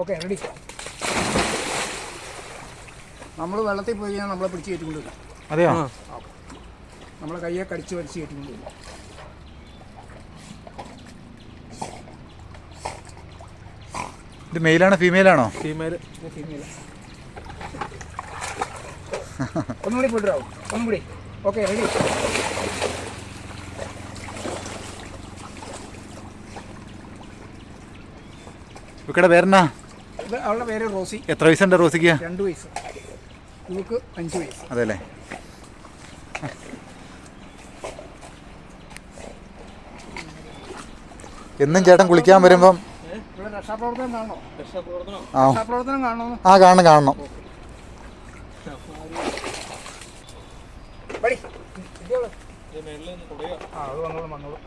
Okay ready. നമ്മൾ വെള്ളത്തിൽ പോയി കഴിഞ്ഞാൽ നമ്മളെ പിടിച്ച് കയറ്റിക്കൊണ്ട് വരും. അതെയോ? നമ്മളെ കയ്യെ കടിച്ച് വലിച്ച് കയറ്റിക്കൊണ്ട് വരും. ഇത് മെയിലാണോ ഫീമെയിലാണോ? ഫീമെയിൽ. ഒന്നുകൂടി പോയിട്ടാവും. ഒന്നുകൂടി. Okay ready. ഇവക്കടെ പേരെന്നാ? ഇത് അവളുടെ പേര് റോസി. എത്ര വയസ്സുണ്ട് റോസിക്ക്? 2 വയസ്സ്. ഇവക്ക് 5 വയസ്സ്. അതെല്ലേ? എന്നും ചേട്ടൻ കുളിക്കാൻ വരുമ്പം രക്ഷാപ്രവർത്തനം കാണണോ? ആ രക്ഷാപ്രവർത്തനം കാണണോ? ആ കാണണം. അത് വന്നോളൂ.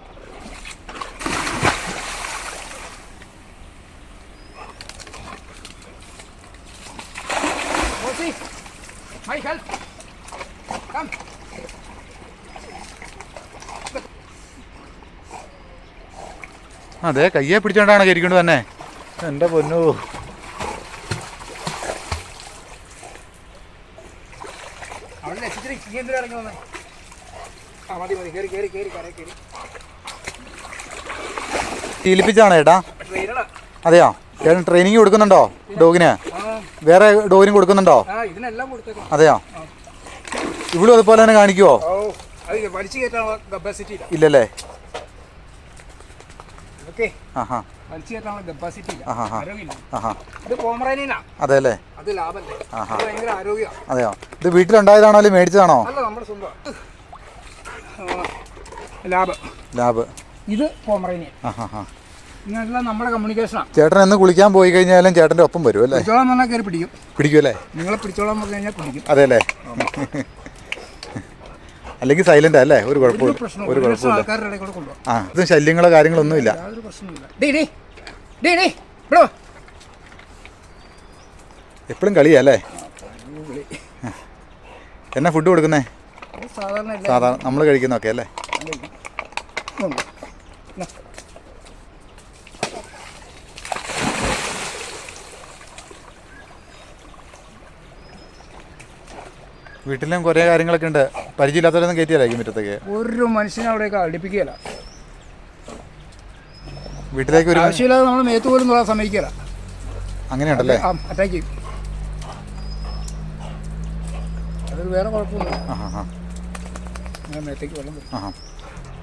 My help. Come. അതെ, കയ്യെ പിടിച്ചോണ്ടാണ് കയറിക്കൊണ്ട് തന്നെ. എൻ്റെ പൊന്നു. അവിടെ ഇറങ്ങി വന്നേ. ആ മതി കയറി. ശീലിപ്പിച്ചാണോ ചേട്ടാ? അതെയോ? ചേട്ടൻ ട്രെയിനിങ് കൊടുക്കുന്നുണ്ടോ ഡോഗിന്? വേറെ ഡോഗിന് കൊടുക്കുന്നുണ്ടോ? അതെയോ? ഇവളും അതുപോലെ തന്നെ കാണിക്കുവോ? ഇല്ലല്ലേ? അതെല്ലേ? അതെയോ? ഇത് വീട്ടിലുണ്ടായതാണോ അല്ലെങ്കിൽ മേടിച്ചതാണോ? ലാബ്. ഇത് പോമറേനിയൻ. നമ്മുടെ കമ്മ്യൂണിക്കേഷനാണ്. ചേട്ടൻ എന്ന് കുളിക്കാൻ പോയി കഴിഞ്ഞാലും ചേട്ടൻ്റെ ഒപ്പം വരും അല്ലേ? പിടിച്ചോളാൻ പറഞ്ഞാൽ കയറി പിടിക്കും അല്ലേ? നിങ്ങളെ പിടിച്ചോളാൻ പറഞ്ഞു കഴിഞ്ഞാൽ പിടിക്കും. അതെല്ലേ? അല്ലെങ്കിൽ സൈലന്റ് അല്ലേ? ഒരു കുഴപ്പമില്ല. ആ, ഇത് ശല്യങ്ങളോ കാര്യങ്ങളോ ഒന്നുമില്ല. എപ്പോഴും കളിയാ അല്ലേ? എന്നാ ഫുഡ് കൊടുക്കുന്നേ? സാധാരണ നമ്മൾ കഴിക്കുന്നൊക്കെ അല്ലേ? വീട്ടിലും കുറേ കാര്യങ്ങളൊക്കെ ഉണ്ട്. പരിചയമില്ലാത്തവരൊന്നും കയറ്റിയാലായിരിക്കും മുറ്റത്തേക്ക്. ഒരു മനുഷ്യനെ അവിടെയൊക്കെ അടുപ്പിക്കുകയില്ല. വീട്ടിലേക്ക് ഒരു ആവശ്യമില്ലാതെ നമ്മൾ മേത്ത് പോലും തൊടാൻ സമ്മതിക്കില്ല. അങ്ങനെയുണ്ടല്ലേ? അറ്റാക്ക് ചെയ്യും. അതൊരു വേറെ കുഴപ്പമൊന്നുമില്ല. മേത്തേക്ക് വെള്ളം.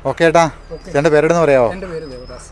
ഓക്കെ ഏട്ടാ, ചേട്ടൻ്റെ പേരെടുന്ന് പറയാമോ? എൻ്റെ പേര് ദേവദാസ്.